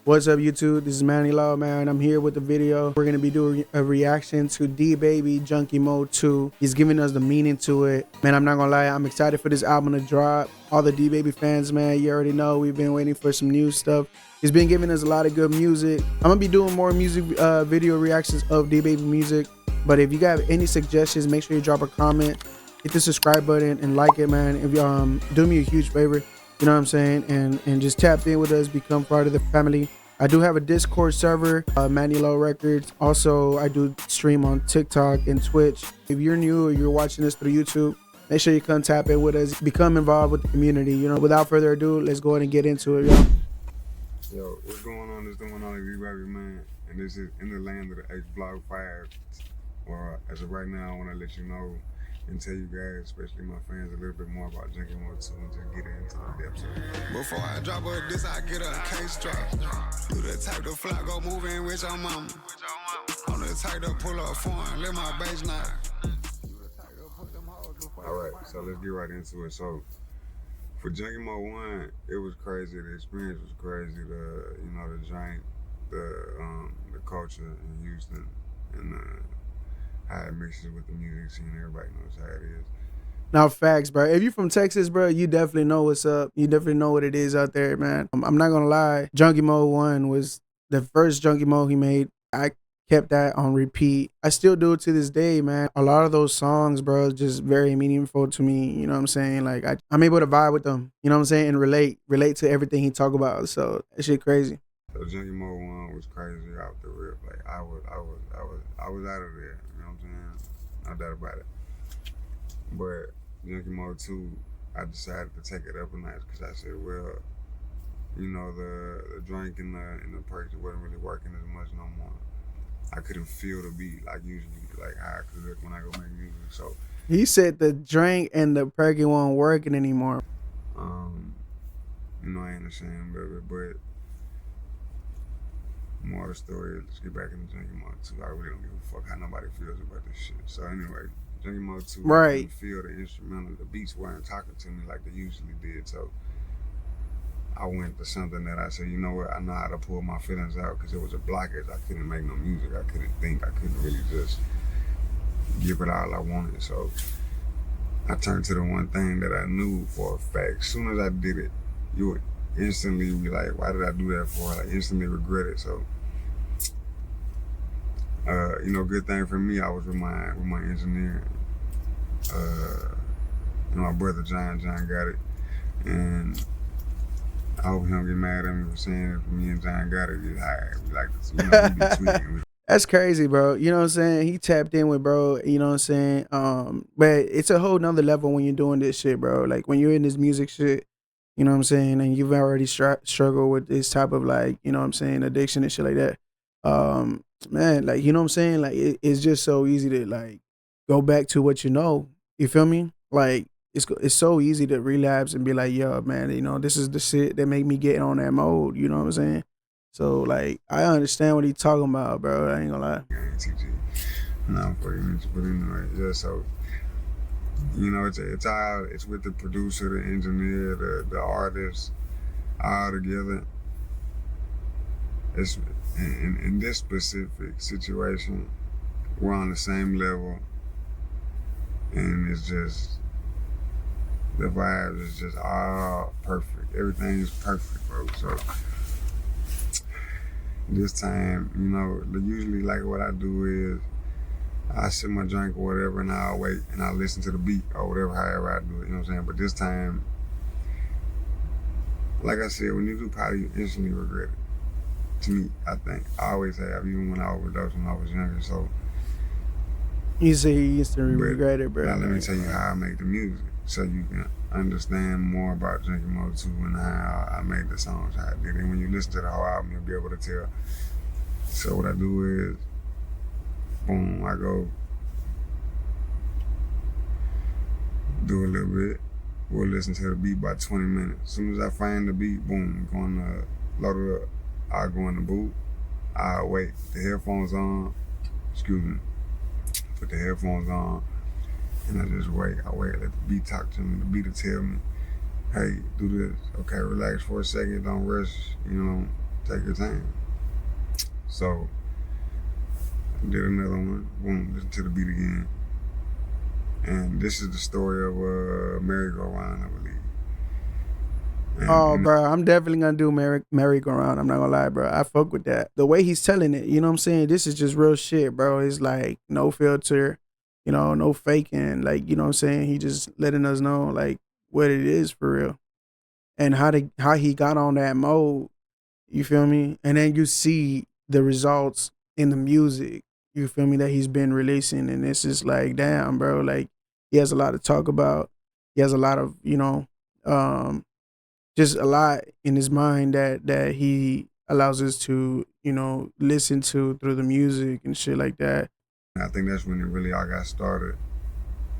What's up, YouTube? This is Manny LO, man. I'm here with the video. We're gonna be doing a reaction to Deebaby Junkie Mode 2. He's giving us the meaning to it. Man, I'm not gonna lie, I'm excited for this album to drop. All the Deebaby fans, man, you already know we've been waiting for some new stuff. He's been giving us a lot of good music. I'm gonna be doing more music video reactions of Deebaby music. But if you got any suggestions, make sure you drop a comment, hit the subscribe button, and like it, man. If you do me a huge favor. You know what I'm saying? And just tap in with us, become part of the family. I do have a Discord server, Manny LO Reacts. Also, I do stream on TikTok and Twitch. If you're new or you're watching this through YouTube, make sure you come tap in with us, become involved with the community. You know, without further ado, let's go ahead and get into it, y'all. Yo, what's going on? This going on, Deebaby, man. And this is in the land of the H Block 5. Well, as of right now, I want to let you know and tell you guys, especially my fans, a little bit more about Junkie Mode 2 and just get into the depths of it. Before I drop a diss, I get a case drop. You the type to fly, go move in with your mama. I'm the type to pull up foreign, let my bass knock. Alright, so let's get right into it. So, for Junkie Mode 1, it was crazy. The experience was crazy. The drink, the culture in Houston, and how it mixes with the music scene. Everybody knows how it is. Now, facts, bro. If you're from Texas, bro, you definitely know what's up. You definitely know what it is out there, man. I'm not gonna lie. Junkie Mode 1 was the first Junkie Mode he made. I kept that on repeat. I still do it to this day, man. A lot of those songs, bro, just very meaningful to me. You know what I'm saying? Like I'm able to vibe with them. You know what I'm saying? And relate to everything he talk about. So that shit crazy. So Junkie Mode 1 was crazy off the rip. Like I was out of there. You know what I'm saying? No doubt about it. But Junkie Mode 2, I decided to take it up a notch because I said, well, you know, the drink and the perks wasn't really working as much no more. I couldn't feel the beat like usually, like how I could when I go make music. So he said the drink and the perky weren't working anymore. You know, I ain't ashamed of it, but more of the story, let's get back into Junkie Mode 2. I really don't give a fuck how nobody feels about this shit. So anyway, Junkie Mode 2, right. I didn't feel the instrumental. The beats weren't talking to me like they usually did. So I went to something that I said, you know what, I know how to pull my feelings out because it was a blockage. I couldn't make no music. I couldn't think. I couldn't really just give it all I wanted. So I turned to the one thing that I knew for a fact. As soon as I did it, you would instantly be like, why did I do that for? I instantly regret it. So, you know, good thing for me, I was with my engineer. My brother John got it. And I hope he don't get mad at me for saying it. Me and John got it. We like, you know, we be tweaking. That's crazy, bro. You know what I'm saying? He tapped in with bro, you know what I'm saying? But it's a whole nother level when you're doing this shit, bro. Like when you're in this music shit, you know what I'm saying? And you've already struggled with this type of like, you know what I'm saying, addiction and shit like that. Man, like, you know what I'm saying? Like it's just so easy to like go back to what you know. You feel me? Like it's so easy to relapse and be like, yo, man, you know, this is the shit that make me get on that mode. You know what I'm saying? So like, I understand what he's talking about, bro. I ain't gonna lie. No, but anyway, just so you know, it's with the producer, the engineer, the artist, all together. It's in this specific situation, we're on the same level, and it's just the vibes is just all perfect. Everything is perfect, bro. So this time, you know, usually like what I do is I sip my drink or whatever, and I'll wait and I'll listen to the beat or whatever, however I do it. You know what I'm saying? But this time, like I said, when you do powder, you instantly regret it. To me, I think I always have, even when I overdosed when I was younger. So you say you used to regret it, bro. Now let me tell you how I make the music, so you can understand more about Junkie Mode 2 and how I made the songs, how I did it. And when you listen to the whole album, you'll be able to tell. So what I do is, boom, I go do a little bit. We'll listen to the beat about 20 minutes. As soon as I find the beat, boom, going to load it up. I'll go in the booth. I'll wait. The headphones on. Excuse me. Put the headphones on, and I just wait. I wait. Let the beat talk to me. The beat will tell me, hey, do this. Okay, relax for a second. Don't rush. You know, Take your time. So I did another one. Boom, listen to the beat again. And this is the story of merry-go-round, I believe. Oh, bro, I'm definitely gonna do merry-go-round. I'm not gonna lie, bro. I fuck with that. The way he's telling it, you know what I'm saying? This is just real shit, bro. It's like no filter, no faking. Like, you know what I'm saying? He just letting us know like what it is for real. And how he got on that mode, you feel me? And then you see the results in the music, you feel me, that he's been releasing. And it's just like, damn, bro, like he has a lot to talk about. He has a lot of, um, just a lot in his mind that he allows us to, listen to through the music and shit like that. I think that's when it really all got started.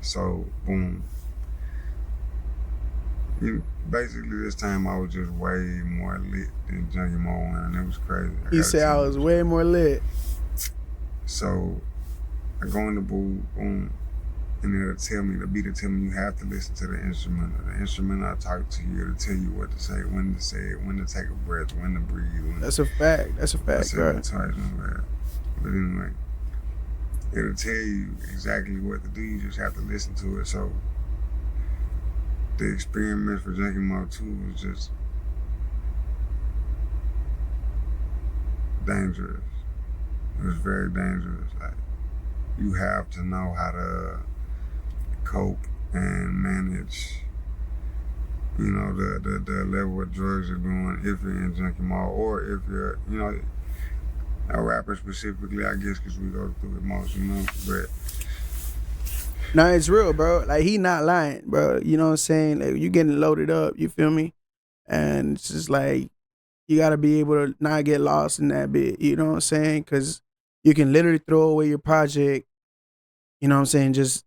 So, boom. Basically, this time I was just way more lit than Junkie Mode, and it was crazy. He said I was way more lit. So, I go in the booth, boom, and it'll tell me, the beat will tell me you have to listen to the instrumental. The instrumental I talk to you, it'll tell you what to say it, when to take a breath, when to breathe. That's a fact. That's a fact, bro. But anyway, it'll tell you exactly what to do. You just have to listen to it. So the experiment for Junkie Mode 2 was just dangerous. It was very dangerous. Like, you have to know how to cope and manage, the level of drugs you're doing if you're in Junkie Mode, or if you're, a rapper specifically, I guess, because we go through it most, but. No, it's real, bro. Like, he not lying, bro. You know what I'm saying? Like, you getting loaded up, you feel me? And it's just like, you got to be able to not get lost in that bit, you know what I'm saying? Because you can literally throw away your project, you know what I'm saying? Just,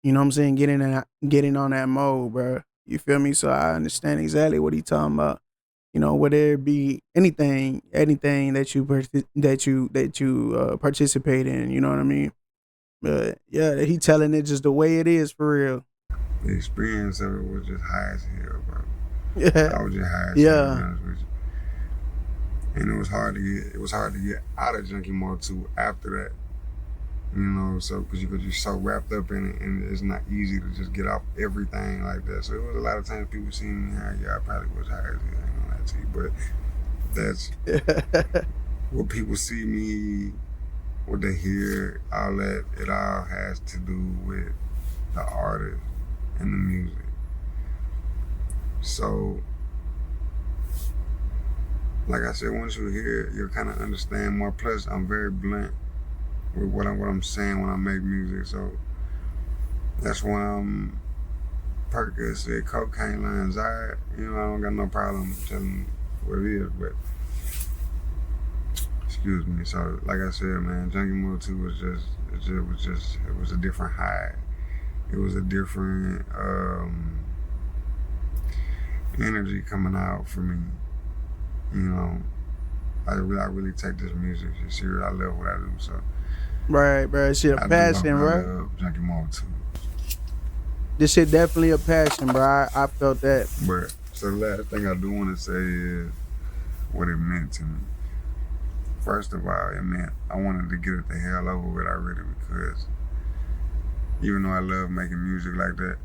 you know what I'm saying? Getting on that mode, bro. You feel me? So I understand exactly what he talking about. Whether it be anything that you participate in, you know what I mean? But yeah, he telling it just the way it is for real. The experience of it was just high as hell, bro. Yeah. I was just high as hell, to be honest with you. And it was hard to get out of Junkie Mode 2 after that. So because you're so wrapped up in it, and it's not easy to just get off everything like that. So it was a lot of times people seeing me high. Yeah, I probably was high as hell, I ain't gonna lie to you, but that's what people see me, what they hear, all that. It all has to do with the artist and the music. So, like I said, once you hear it, you'll kind of understand more. Plus, I'm very blunt with what I'm saying when I make music. So that's why I'm Percocet, cocaine lines. I don't got no problem telling what it is, but excuse me. So like I said, man, Junkie Mode 2 was it was a different high. It was a different energy coming out for me. I really take this music serious. I love what I do. So. Right, bro. Shit a passion, bro. I love Junkie Mode 2. This shit definitely a passion, bro. I felt that. But so the last thing I do want to say is what it meant to me. First of all, it meant I wanted to get it the hell over with already, because even though I love making music like that,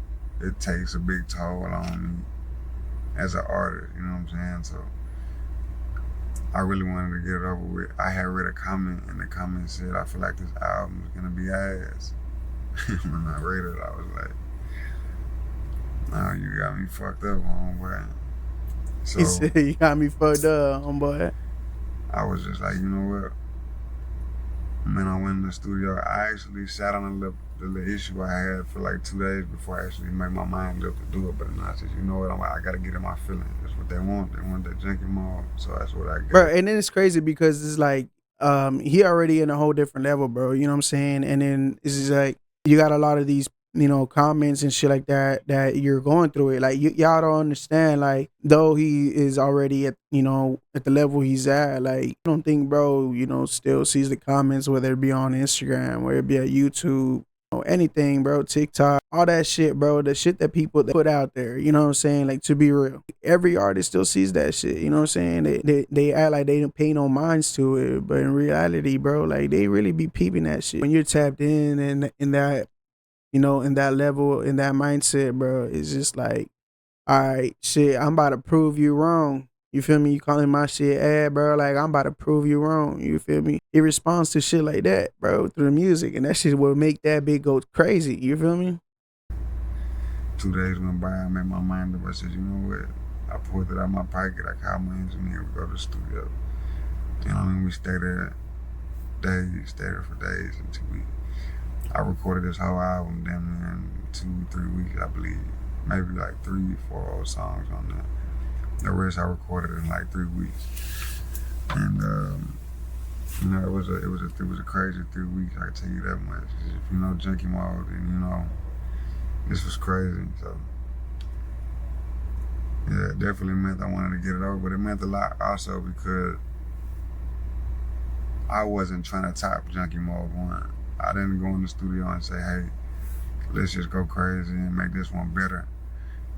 it takes a big toll on me as an artist, you know what I'm saying? So I really wanted to get it over with. I had read a comment, and the comment said, I feel like this album is gonna be ass. When I read it, I was like, nah, you got me fucked up, homeboy. So he said, you got me fucked up, homeboy. I was just like, you know what? Man, I went in the studio. I actually sat on the little issue I had for like 2 days before I actually made my mind up to do it. But then I said, you know what? I got to get in my feelings. That's what they want. They want that Junkie Mode. So that's what I got. Bro, and then it's crazy because it's like, he already in a whole different level, bro. You know what I'm saying? And then it's just like, you got a lot of these, comments and shit like that you're going through it. Like, y'all don't understand, like, though he is already at, at the level he's at, like, I don't think bro, still sees the comments, whether it be on Instagram, whether it be at YouTube, anything, bro, TikTok, all that shit, bro, the shit that people put out there, you know what I'm saying? Like, to be real, every artist still sees that shit, you know what I'm saying? They act like they don't pay no minds to it, but in reality, bro, like, they really be peeping that shit. When you're tapped in that, you know, in that level, in that mindset, bro, it's just like, all right, shit, I'm about to prove you wrong. You feel me? You calling my shit ad, bro? Like, I'm about to prove you wrong. You feel me? It responds to shit like that, bro, through the music. And that shit will make that bit go crazy. You feel me? 2 days went by, I made my mind up. I said, you know what? I pulled it out of my pocket. I called my engineer. We go to the studio. You know what I mean? We stayed there for days until I recorded this whole album damn near in 2-3 weeks, I believe. Maybe like 3-4 old songs on there. The rest I recorded in like 3 weeks. And you know, it was a crazy 3 weeks, I can tell you that much. If you know Junkie Mode, and you know, this was crazy. So yeah, it definitely meant I wanted to get it over, but it meant a lot also because I wasn't trying to top Junkie Mode 1. I didn't go in the studio and say, hey, let's just go crazy and make this one better.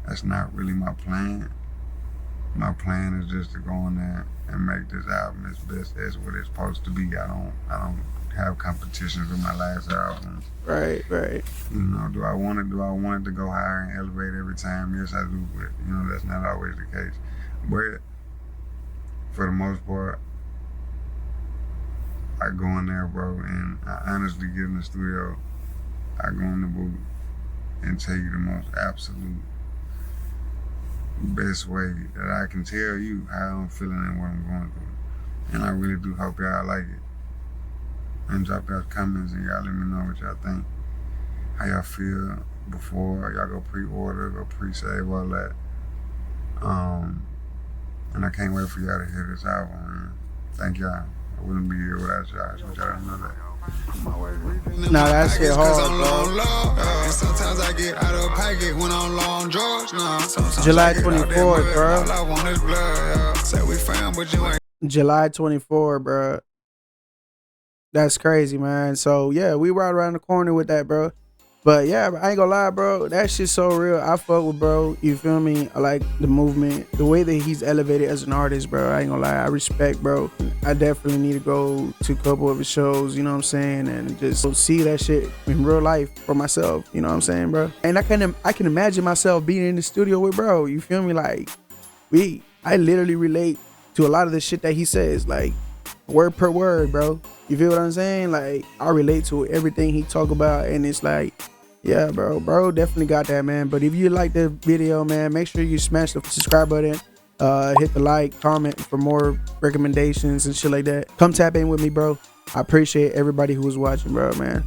That's not really my plan. My plan is just to go in there and make this album as best as what it's supposed to be. I don't have competitions with my last album. Right. You know, do I want it to go higher and elevate every time? Yes, I do, but you know, that's not always the case. But for the most part, I go in there, bro, and I honestly get in the studio, I go in the booth and tell you the most absolute best way that I can tell you how I'm feeling and what I'm going through. And I really do hope y'all like it. And drop y'all comments and y'all let me know what y'all think. How y'all feel before y'all go pre-order, go pre-save, all that. And I can't wait for y'all to hear this album, man. Thank y'all. I wouldn't be here without y'all. So y'all know that. Nah, that shit hard, bro. Sometimes I get out of pocket when I'm long drugs. July 24th, bro. All I want is blood. Say we found, but you ain't. July 24th, bro. That's crazy, man. So yeah, we right around the corner with that, bro. But yeah, I ain't gonna lie, bro. That shit's so real. I fuck with bro. You feel me? I like the movement, the way that he's elevated as an artist, bro. I ain't gonna lie. I respect, bro. I definitely need to go to a couple of his shows, you know what I'm saying, and just see that shit in real life for myself. You know what I'm saying, bro? And I can imagine myself being in the studio with bro. You feel me? Like I literally relate to a lot of the shit that he says, like word per word, bro. You feel what I'm saying? Like I relate to everything he talk about, and it's like, yeah, bro definitely got that, man. But if you like the video, man, make sure you smash the subscribe button, hit the like, comment for more recommendations and shit like that. Come tap in with me, bro. I appreciate everybody who was watching, bro, man.